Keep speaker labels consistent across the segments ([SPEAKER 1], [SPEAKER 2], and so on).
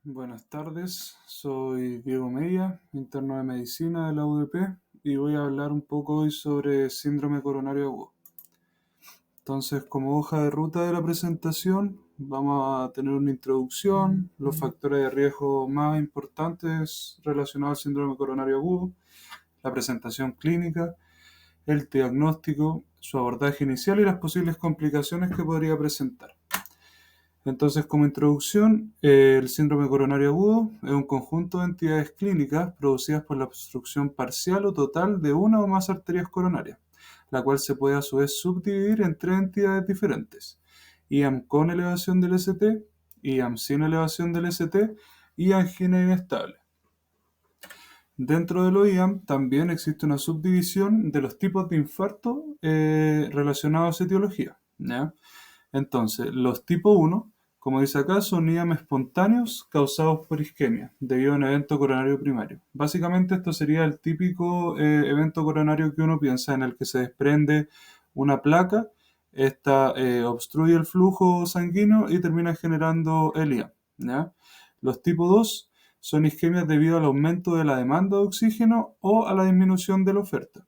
[SPEAKER 1] Buenas tardes, soy Diego Media, interno de medicina de la UDP y voy a hablar un poco hoy sobre síndrome coronario agudo. Entonces, como hoja de ruta de la presentación, vamos a tener una introducción, los factores de riesgo más importantes relacionados al síndrome coronario agudo, la presentación clínica, el diagnóstico, su abordaje inicial y las posibles complicaciones que podría presentar. Entonces, como introducción, el síndrome coronario agudo es un conjunto de entidades clínicas producidas por la obstrucción parcial o total de una o más arterias coronarias, la cual se puede a su vez subdividir en tres entidades diferentes: IAM con elevación del ST, IAM sin elevación del ST y angina inestable. Dentro de los IAM también existe una subdivisión de los tipos de infarto relacionados a etiología, ¿ya? Entonces, los tipo 1, como dice acá, son IAM espontáneos causados por isquemia, debido a un evento coronario primario. Básicamente esto sería el típico evento coronario que uno piensa, en el que se desprende una placa, esta obstruye el flujo sanguíneo y termina generando el IAM, ¿ya? Los tipo 2 son isquemias debido al aumento de la demanda de oxígeno o a la disminución de la oferta.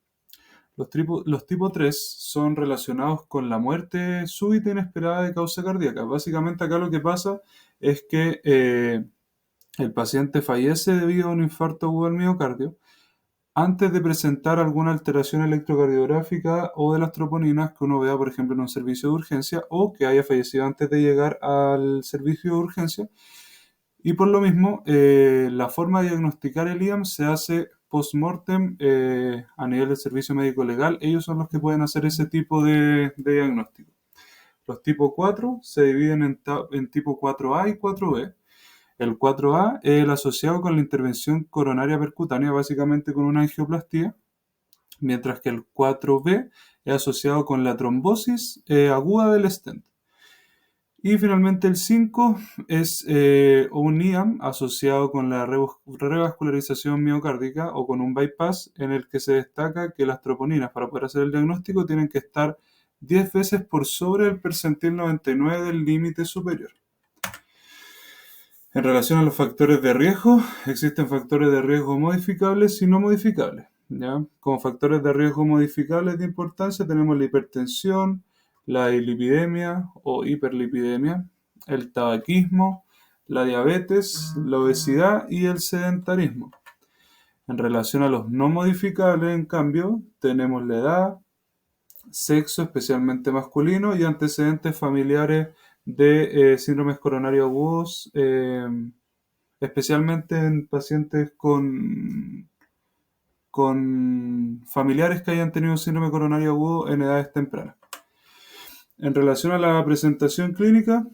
[SPEAKER 1] Los tipo 3 son relacionados con la muerte súbita e inesperada de causa cardíaca. Básicamente acá lo que pasa es que el paciente fallece debido a un infarto agudo al miocardio antes de presentar alguna alteración electrocardiográfica o de las troponinas que uno vea, por ejemplo, en un servicio de urgencia, o que haya fallecido antes de llegar al servicio de urgencia. Y por lo mismo, la forma de diagnosticar el IAM se hace post-mortem a nivel del servicio médico legal. Ellos son los que pueden hacer ese tipo de diagnóstico. Los tipo 4 se dividen en tipo 4A y 4B. El 4A es el asociado con la intervención coronaria percutánea, básicamente con una angioplastía, mientras que el 4B es asociado con la trombosis aguda del stent. Y finalmente el 5 es un IAM asociado con la revascularización miocárdica o con un bypass, en el que se destaca que las troponinas para poder hacer el diagnóstico tienen que estar 10 veces por sobre el percentil 99 del límite superior. En relación a los factores de riesgo, existen factores de riesgo modificables y no modificables, ¿ya? Como factores de riesgo modificables de importancia tenemos la hipertensión, la dislipidemia o hiperlipidemia, el tabaquismo, la diabetes, la obesidad y el sedentarismo. En relación a los no modificables, en cambio, tenemos la edad, sexo, especialmente masculino, y antecedentes familiares de síndromes coronarios agudos, especialmente en pacientes con familiares que hayan tenido síndrome coronario agudo en edades tempranas. En relación a la presentación clínica,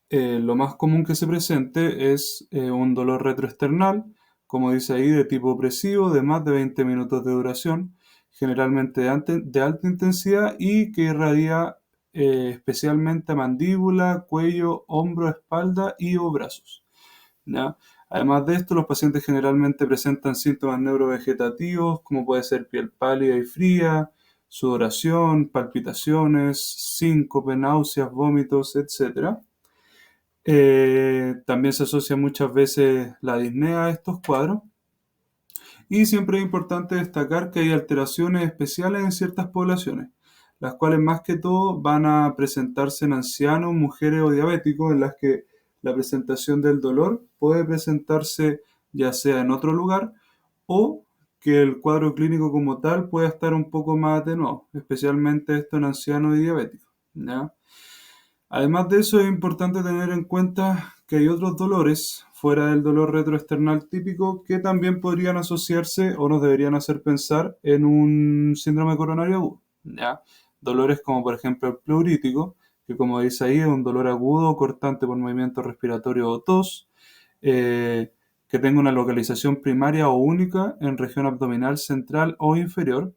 [SPEAKER 1] lo más común que se presente es un dolor retroesternal, como dice ahí, de tipo opresivo, de más de 20 minutos de duración, generalmente de alta intensidad y que irradia especialmente a mandíbula, cuello, hombro, espalda y o brazos, ¿ya? Además de esto, los pacientes generalmente presentan síntomas neurovegetativos, como puede ser piel pálida y fría, sudoración, palpitaciones, síncope, náuseas, vómitos, etc. También se asocia muchas veces la disnea a estos cuadros. Y siempre es importante destacar que hay alteraciones especiales en ciertas poblaciones, las cuales más que todo van a presentarse en ancianos, mujeres o diabéticos, en las que la presentación del dolor puede presentarse ya sea en otro lugar o que el cuadro clínico como tal pueda estar un poco más atenuado, especialmente esto en ancianos y diabéticos, ¿ya? Además de eso, es importante tener en cuenta que hay otros dolores fuera del dolor retroesternal típico que también podrían asociarse o nos deberían hacer pensar en un síndrome coronario agudo, ¿ya? Dolores como por ejemplo el pleurítico, que como dice ahí es un dolor agudo cortante por movimiento respiratorio o tos, que tenga una localización primaria o única en región abdominal central o inferior,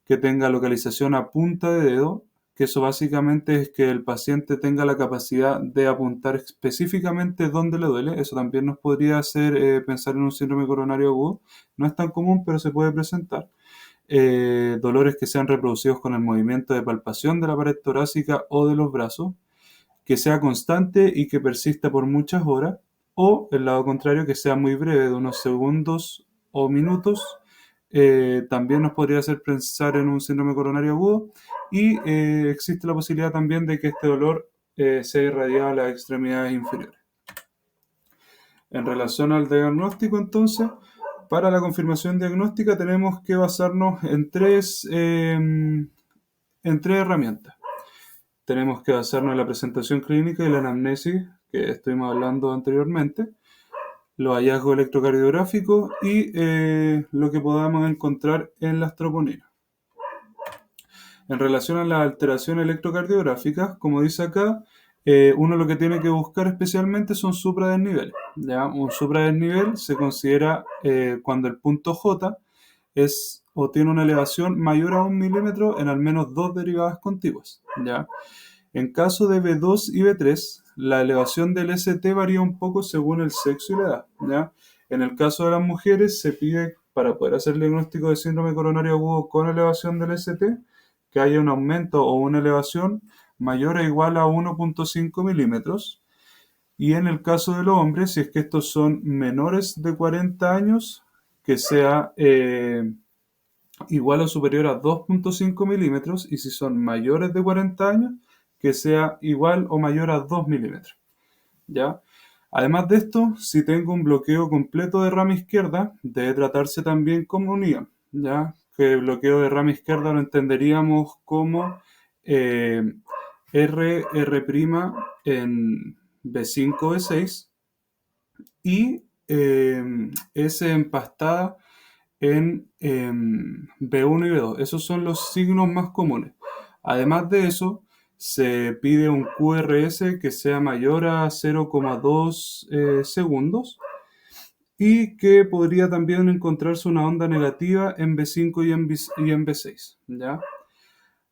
[SPEAKER 1] que tenga localización a punta de dedo, que eso básicamente es que el paciente tenga la capacidad de apuntar específicamente dónde le duele. Eso también nos podría hacer pensar en un síndrome coronario agudo. No es tan común, pero se puede presentar. Dolores que sean reproducidos con el movimiento de palpación de la pared torácica o de los brazos, que sea constante y que persista por muchas horas, o el lado contrario, que sea muy breve, de unos segundos o minutos, también nos podría hacer pensar en un síndrome coronario agudo y existe la posibilidad también de que este dolor sea irradiado a las extremidades inferiores. En relación al diagnóstico, entonces, para la confirmación diagnóstica tenemos que basarnos en tres herramientas. Tenemos que basarnos en la presentación clínica y la anamnesis que estuvimos hablando anteriormente, los hallazgos electrocardiográficos y lo que podamos encontrar en las troponinas. En relación a las alteraciones electrocardiográficas, como dice acá, uno lo que tiene que buscar especialmente son supradesniveles. ¿Ya? Un supradesnivel se considera cuando el punto J es o tiene una elevación mayor a 1 milímetro en al menos dos derivadas contiguas. ¿Ya? En caso de B2 y B3, la elevación del ST varía un poco según el sexo y la edad. ¿Ya? En el caso de las mujeres, se pide para poder hacer el diagnóstico de síndrome coronario agudo con elevación del ST que haya un aumento o una elevación mayor o igual a 1.5 milímetros. Y en el caso de los hombres, si es que estos son menores de 40 años, que sea igual o superior a 2.5 milímetros. Y si son mayores de 40 años, que sea igual o mayor a 2 milímetros. ¿Ya? Además de esto, si tengo un bloqueo completo de rama izquierda, debe tratarse también como un IAM, ¿ya? Que el bloqueo de rama izquierda lo entenderíamos como R' en B5, B6 y S empastada en B1 y B2. Esos son los signos más comunes. Además de eso, se pide un QRS que sea mayor a 0,2 segundos y que podría también encontrarse una onda negativa en B5 y en B6. ¿Ya?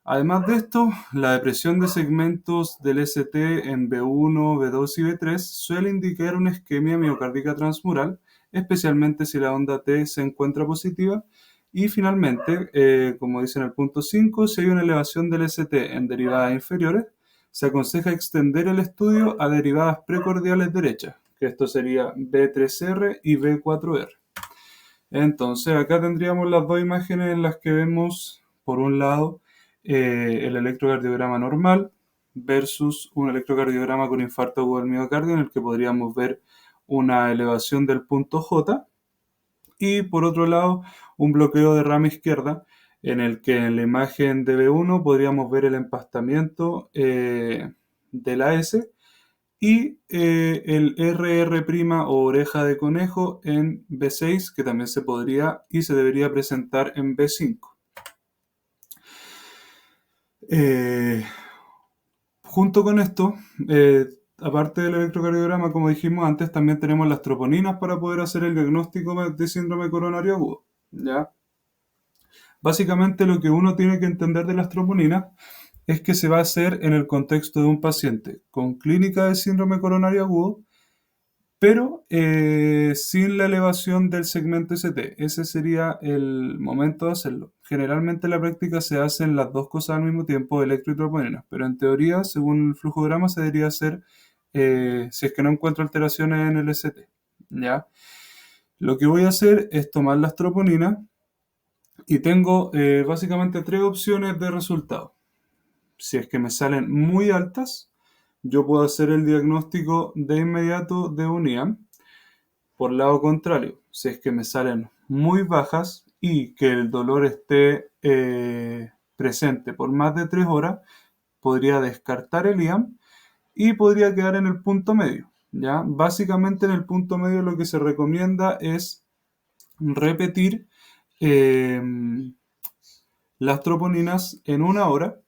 [SPEAKER 1] Además de esto, la depresión de segmentos del ST en B1, B2 y B3 suele indicar una isquemia miocárdica transmural, especialmente si la onda T se encuentra positiva. Y finalmente, como dice en el punto 5, si hay una elevación del ST en derivadas inferiores, se aconseja extender el estudio a derivadas precordiales derechas, que esto sería B3R y B4R. Entonces, acá tendríamos las dos imágenes en las que vemos, por un lado, el electrocardiograma normal versus un electrocardiograma con infarto agudo del miocardio en el que podríamos ver una elevación del punto J y por otro lado un bloqueo de rama izquierda en el que en la imagen de B1 podríamos ver el empastamiento de la S y el RR' o oreja de conejo en B6 que también se podría y se debería presentar en B5. Junto con esto, aparte del electrocardiograma, como dijimos antes, también tenemos las troponinas para poder hacer el diagnóstico de síndrome coronario agudo. ¿Ya? Básicamente lo que uno tiene que entender de las troponinas es que se va a hacer en el contexto de un paciente con clínica de síndrome coronario agudo, pero sin la elevación del segmento ST. Ese sería el momento de hacerlo. Generalmente en la práctica se hacen las dos cosas al mismo tiempo, electro y troponinas, pero en teoría, según el flujograma, se debería hacer si es que no encuentro alteraciones en el ST. ¿Ya? Lo que voy a hacer es tomar las troponinas y tengo básicamente tres opciones de resultado. Si es que me salen muy altas, yo puedo hacer el diagnóstico de inmediato de un IAM. Por lado contrario, si es que me salen muy bajas y que el dolor esté presente por más de 3 horas, podría descartar el IAM y podría quedar en el punto medio. ¿Ya? Básicamente en el punto medio lo que se recomienda es repetir eh, las troponinas en 1 hora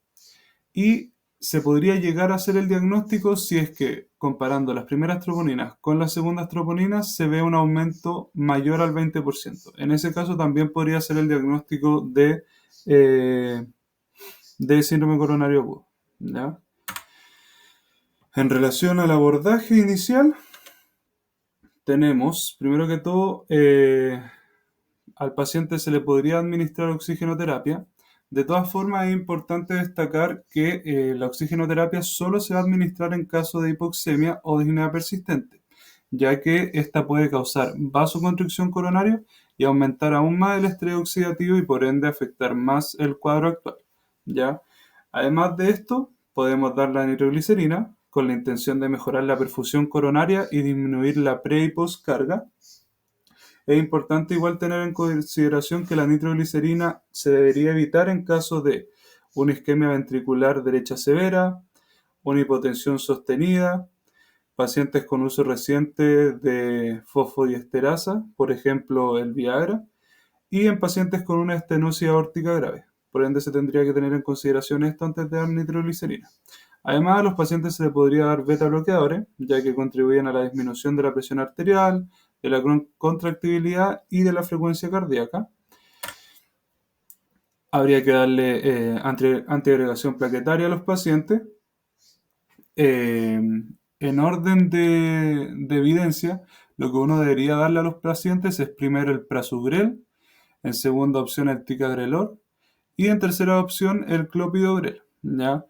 [SPEAKER 1] y se podría llegar a hacer el diagnóstico si es que comparando las primeras troponinas con las segundas troponinas se ve un aumento mayor al 20%. En ese caso también podría ser el diagnóstico de síndrome coronario agudo. ¿Ya? En relación al abordaje inicial, tenemos, primero que todo, al paciente se le podría administrar oxigenoterapia. De todas formas, es importante destacar que la oxigenoterapia solo se va a administrar en caso de hipoxemia o disnea persistente. ya que esta puede causar vasoconstricción coronaria y aumentar aún más el estrés oxidativo y por ende afectar más el cuadro actual, ¿ya? Además de esto, podemos dar la nitroglicerina con la intención de mejorar la perfusión coronaria y disminuir la pre y postcarga. Es importante igual tener en consideración que la nitroglicerina se debería evitar en caso de una isquemia ventricular derecha severa, una hipotensión sostenida, pacientes con uso reciente de fosfodiesterasa, por ejemplo el Viagra, y en pacientes con una estenosis aórtica grave. Por ende, se tendría que tener en consideración esto antes de dar nitroglicerina. Además, a los pacientes se les podría dar beta bloqueadores, ya que contribuyen a la disminución de la presión arterial, de la contractibilidad y de la frecuencia cardíaca. Habría que darle antiagregación plaquetaria a los pacientes. En orden de evidencia, lo que uno debería darle a los pacientes es primero el prasugrel, en segunda opción el ticagrelor y en tercera opción el clopidogrel, ¿ya?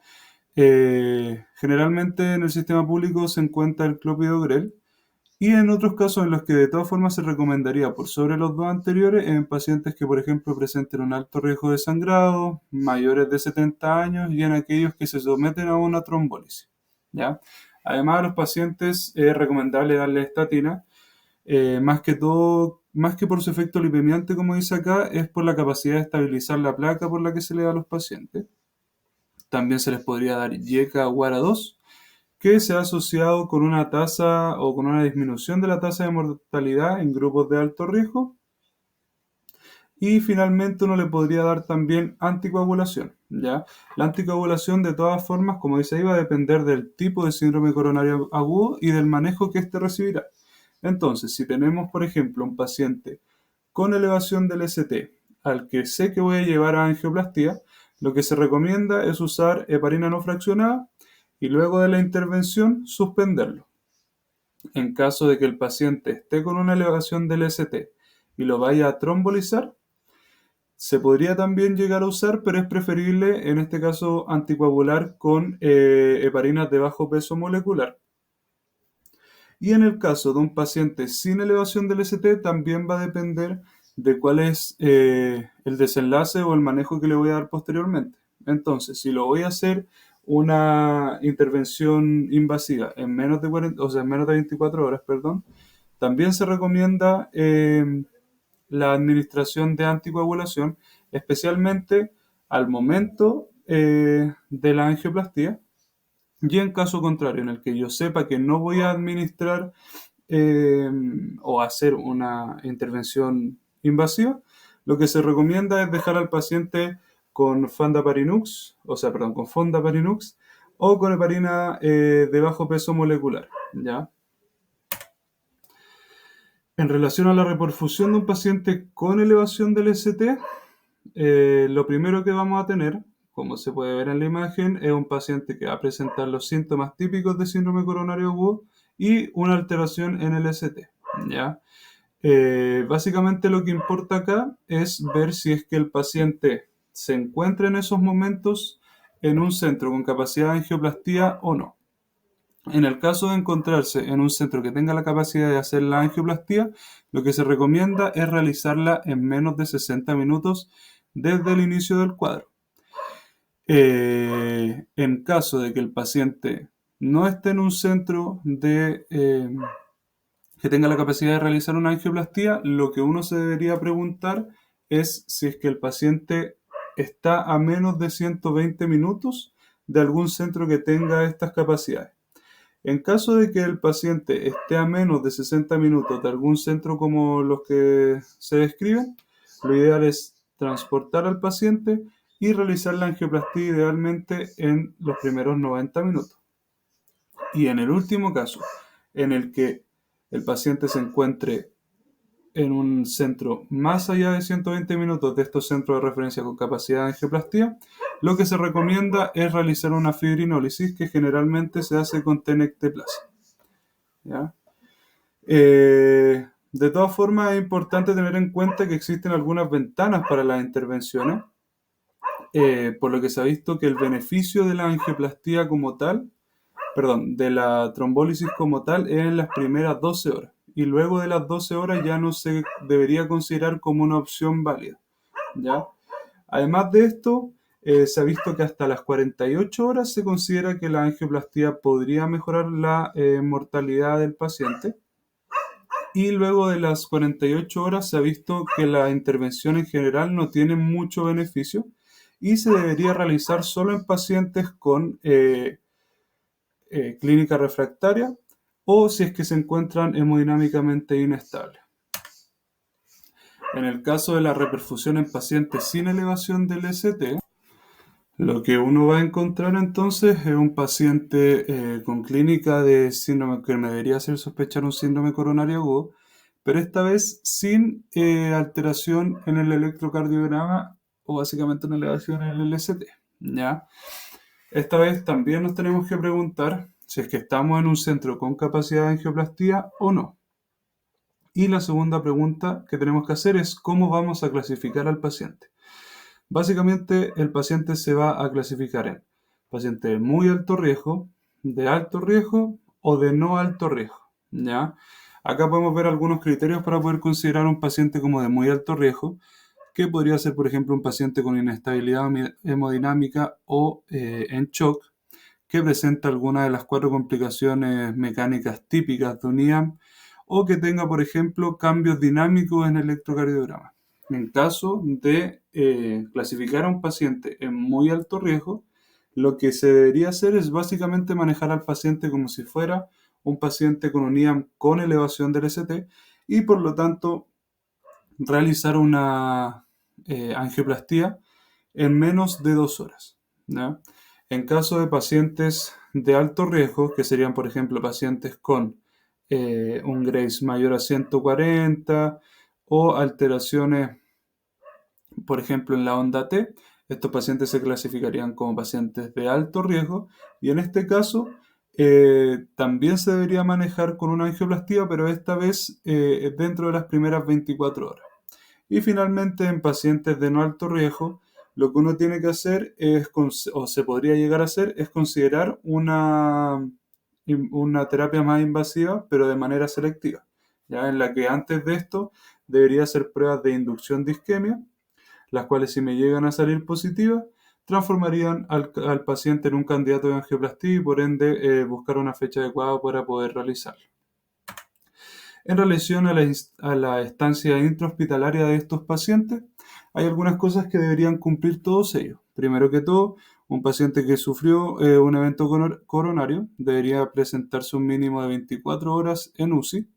[SPEAKER 1] Generalmente en el sistema público se encuentra el clopidogrel y en otros casos en los que de todas formas se recomendaría por sobre los dos anteriores en pacientes que por ejemplo presenten un alto riesgo de sangrado, mayores de 70 años y en aquellos que se someten a una trombólisis, ¿ya? Además a los pacientes es recomendable darle estatina, más que todo, más que por su efecto lipemiante, como dice acá, es por la capacidad de estabilizar la placa por la que se le da a los pacientes. También se les podría dar YECA WARA2, que se ha asociado con una tasa o con una disminución de la tasa de mortalidad en grupos de alto riesgo. Y finalmente uno le podría dar también anticoagulación, ¿ya? La anticoagulación de todas formas, como dice ahí, va a depender del tipo de síndrome coronario agudo y del manejo que éste recibirá. Entonces, si tenemos, por ejemplo, un paciente con elevación del ST al que sé que voy a llevar a angioplastía, lo que se recomienda es usar heparina no fraccionada y luego de la intervención suspenderlo. En caso de que el paciente esté con una elevación del ST y lo vaya a trombolizar, se podría también llegar a usar, pero es preferible en este caso anticoagular con heparinas de bajo peso molecular. Y en el caso de un paciente sin elevación del ST, también va a depender de cuál es el desenlace o el manejo que le voy a dar posteriormente. Entonces, si lo voy a hacer una intervención invasiva en menos de 40, o sea, en menos de 24 horas, perdón, también se recomienda la administración de anticoagulación, especialmente al momento de la angioplastía. Y en caso contrario, en el que yo sepa que no voy a administrar eh, o hacer una intervención invasiva, lo que se recomienda es dejar al paciente con Fondaparinux, o sea, perdón, con Fondaparinux o con heparina de bajo peso molecular, ¿ya? En relación a la reperfusión de un paciente con elevación del ST, lo primero que vamos a tener, como se puede ver en la imagen, es un paciente que va a presentar los síntomas típicos de síndrome coronario agudo y una alteración en el ST, ¿ya? Básicamente lo que importa acá es ver si es que el paciente se encuentra en esos momentos en un centro con capacidad de angioplastía o no. En el caso de encontrarse en un centro que tenga la capacidad de hacer la angioplastía, lo que se recomienda es realizarla en menos de 60 minutos desde el inicio del cuadro. En caso de que el paciente no esté en un centro que tenga la capacidad de realizar una angioplastía, lo que uno se debería preguntar es si es que el paciente está a menos de 120 minutos de algún centro que tenga estas capacidades. En caso de que el paciente esté a menos de 60 minutos de algún centro como los que se describen, lo ideal es transportar al paciente y realizar la angioplastía idealmente en los primeros 90 minutos. Y en el último caso, en el que el paciente se encuentre en un centro más allá de 120 minutos de estos centros de referencia con capacidad de angioplastía, lo que se recomienda es realizar una fibrinólisis que generalmente se hace con tenecteplasa, ¿ya? De todas formas, es importante tener en cuenta que existen algunas ventanas para las intervenciones, por lo que se ha visto que el beneficio de la angioplastía como tal de la trombólisis como tal es en las primeras 12 horas. Y luego de las 12 horas ya no se debería considerar como una opción válida, ¿ya? Además de esto, se ha visto que hasta las 48 horas se considera que la angioplastía podría mejorar la mortalidad del paciente. Y luego de las 48 horas se ha visto que la intervención en general no tiene mucho beneficio y se debería realizar solo en pacientes con clínica refractaria o si es que se encuentran hemodinámicamente inestables. En el caso de la reperfusión en pacientes sin elevación del ST, lo que uno va a encontrar entonces es un paciente con clínica de síndrome que me debería hacer sospechar un síndrome coronario agudo, pero esta vez sin alteración en el electrocardiograma o básicamente una elevación en el LST, ¿ya? Esta vez también nos tenemos que preguntar si es que estamos en un centro con capacidad de angioplastía o no. Y la segunda pregunta que tenemos que hacer es cómo vamos a clasificar al paciente. Básicamente el paciente se va a clasificar en paciente de muy alto riesgo, de alto riesgo o de no alto riesgo, ¿ya? Acá podemos ver algunos criterios para poder considerar un paciente como de muy alto riesgo, que podría ser, por ejemplo, un paciente con inestabilidad hemodinámica o en shock, que presenta alguna de las 4 complicaciones mecánicas típicas de un IAM, o que tenga, por ejemplo, cambios dinámicos en el electrocardiograma. En caso de clasificar a un paciente en muy alto riesgo, lo que se debería hacer es básicamente manejar al paciente como si fuera un paciente con un IAM con elevación del ST y por lo tanto realizar una angioplastía en menos de 2 horas, ¿ya? En caso de pacientes de alto riesgo, que serían por ejemplo pacientes con un Graves mayor a 140 o alteraciones, por ejemplo, en la onda T, estos pacientes se clasificarían como pacientes de alto riesgo y en este caso también se debería manejar con una angioplastía, pero esta vez dentro de las primeras 24 horas. Y finalmente, en pacientes de no alto riesgo, lo que uno tiene que hacer es, o se podría llegar a hacer, es considerar una terapia más invasiva, pero de manera selectiva, ¿ya? En la que antes de esto debería hacer pruebas de inducción de isquemia, las cuales si me llegan a salir positivas, transformarían al paciente en un candidato de angioplastía y por ende buscar una fecha adecuada para poder realizarlo. En relación a la estancia intrahospitalaria de estos pacientes, hay algunas cosas que deberían cumplir todos ellos. Primero que todo, un paciente que sufrió un evento coronario debería presentarse un mínimo de 24 horas en UCI.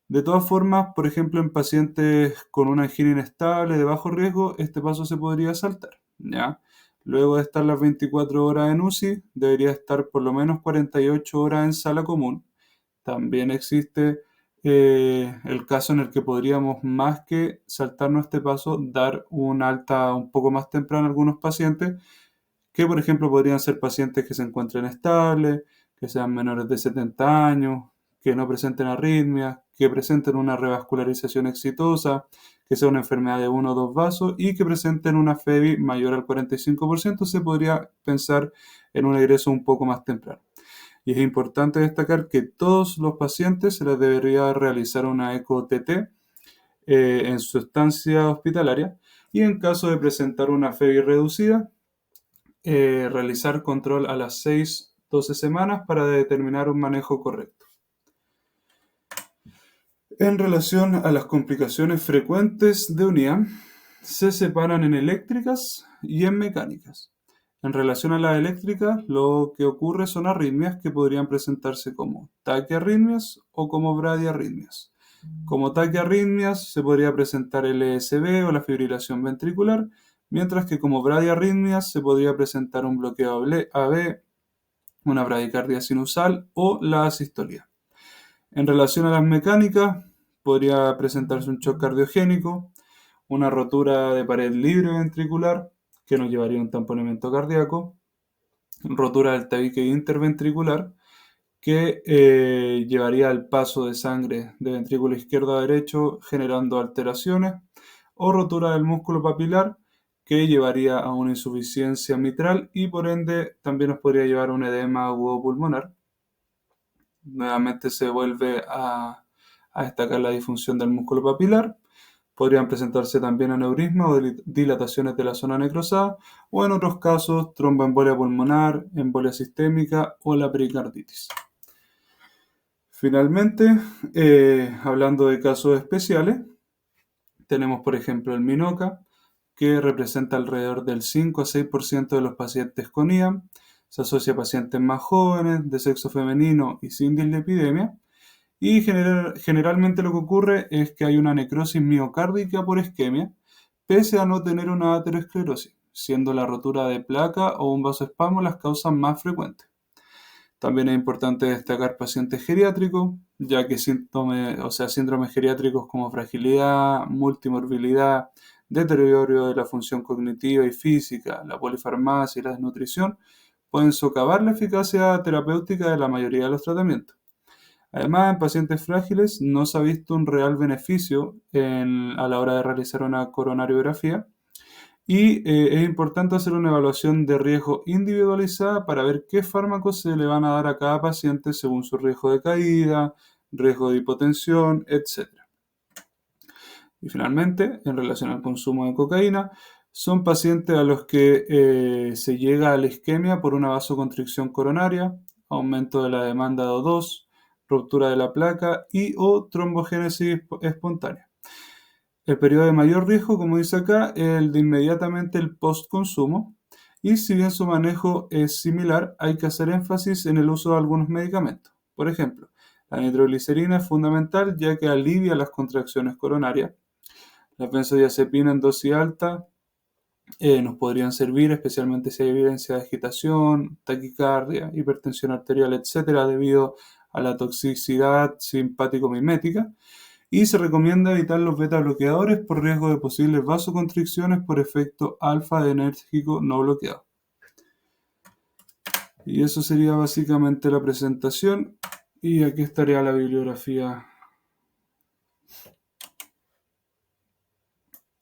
[SPEAKER 1] De todas formas, por ejemplo, en pacientes con una angina inestable de bajo riesgo, este paso se podría saltar, ¿ya? Luego de estar las 24 horas en UCI, debería estar por lo menos 48 horas en sala común. También existe el caso en el que podríamos, más que saltarnos este paso, dar un alta un poco más temprano a algunos pacientes, que por ejemplo podrían ser pacientes que se encuentren estables, que sean menores de 70 años, que no presenten arritmias, que presenten una revascularización exitosa, que sea una enfermedad de uno o dos vasos y que presenten una FEBI mayor al 45%, se podría pensar en un egreso un poco más temprano. Y es importante destacar que todos los pacientes se les debería realizar una eco-TT en su estancia hospitalaria y en caso de presentar una FEBI reducida, realizar control a las 6-12 semanas para determinar un manejo correcto. En relación a las complicaciones frecuentes de un IAM, se separan en eléctricas y en mecánicas. En relación a las eléctricas, lo que ocurre son arritmias que podrían presentarse como taquiarritmias o como bradiarritmias. Como taquiarritmias se podría presentar el ESB o la fibrilación ventricular, mientras que como bradiarritmias se podría presentar un bloqueo AB, una bradicardia sinusal o la asistolía. En relación a las mecánicas, podría presentarse un shock cardiogénico, una rotura de pared libre ventricular, que nos llevaría a un tamponamiento cardíaco, rotura del tabique interventricular, que llevaría al paso de sangre de ventrículo izquierdo a derecho, generando alteraciones, o rotura del músculo papilar, que llevaría a una insuficiencia mitral y por ende también nos podría llevar a un edema agudo pulmonar. Nuevamente se vuelve a destacar la disfunción del músculo papilar. Podrían presentarse también aneurismas o dilataciones de la zona necrosada, o en otros casos tromboembolia pulmonar, embolia sistémica o la pericarditis. Finalmente, hablando de casos especiales, tenemos por ejemplo el MINOCA, que representa alrededor del 5 a 6% de los pacientes con IAM. Se asocia a pacientes más jóvenes, de sexo femenino y sin dislipidemia. Y generalmente lo que ocurre es que hay una necrosis miocárdica por isquemia, pese a no tener una aterosclerosis, siendo la rotura de placa o un vasoespasmo las causas más frecuentes. También es importante destacar pacientes geriátricos, ya que síndromes geriátricos como fragilidad, multimorbilidad, deterioro de la función cognitiva y física, la polifarmacia y la desnutrición pueden socavar la eficacia terapéutica de la mayoría de los tratamientos. Además, en pacientes frágiles no se ha visto un real beneficio a la hora de realizar una coronariografía y es importante hacer una evaluación de riesgo individualizada para ver qué fármacos se le van a dar a cada paciente según su riesgo de caída, riesgo de hipotensión, etc. Y finalmente, en relación al consumo de cocaína, son pacientes a los que se llega a la isquemia por una vasoconstricción coronaria, aumento de la demanda de O2, ruptura de la placa y o trombogénesis espontánea. El periodo de mayor riesgo, como dice acá, es el de inmediatamente el post-consumo, y si bien su manejo es similar, hay que hacer énfasis en el uso de algunos medicamentos. Por ejemplo, la nitroglicerina es fundamental ya que alivia las contracciones coronarias. Las benzodiazepinas en dosis alta nos podrían servir, especialmente si hay evidencia de agitación, taquicardia, hipertensión arterial, etcétera, debido a la toxicidad simpático-mimética. Y se recomienda evitar los beta bloqueadores por riesgo de posibles vasoconstricciones por efecto alfa-adrenérgico no bloqueado. Y eso sería básicamente la presentación. Y aquí estaría la bibliografía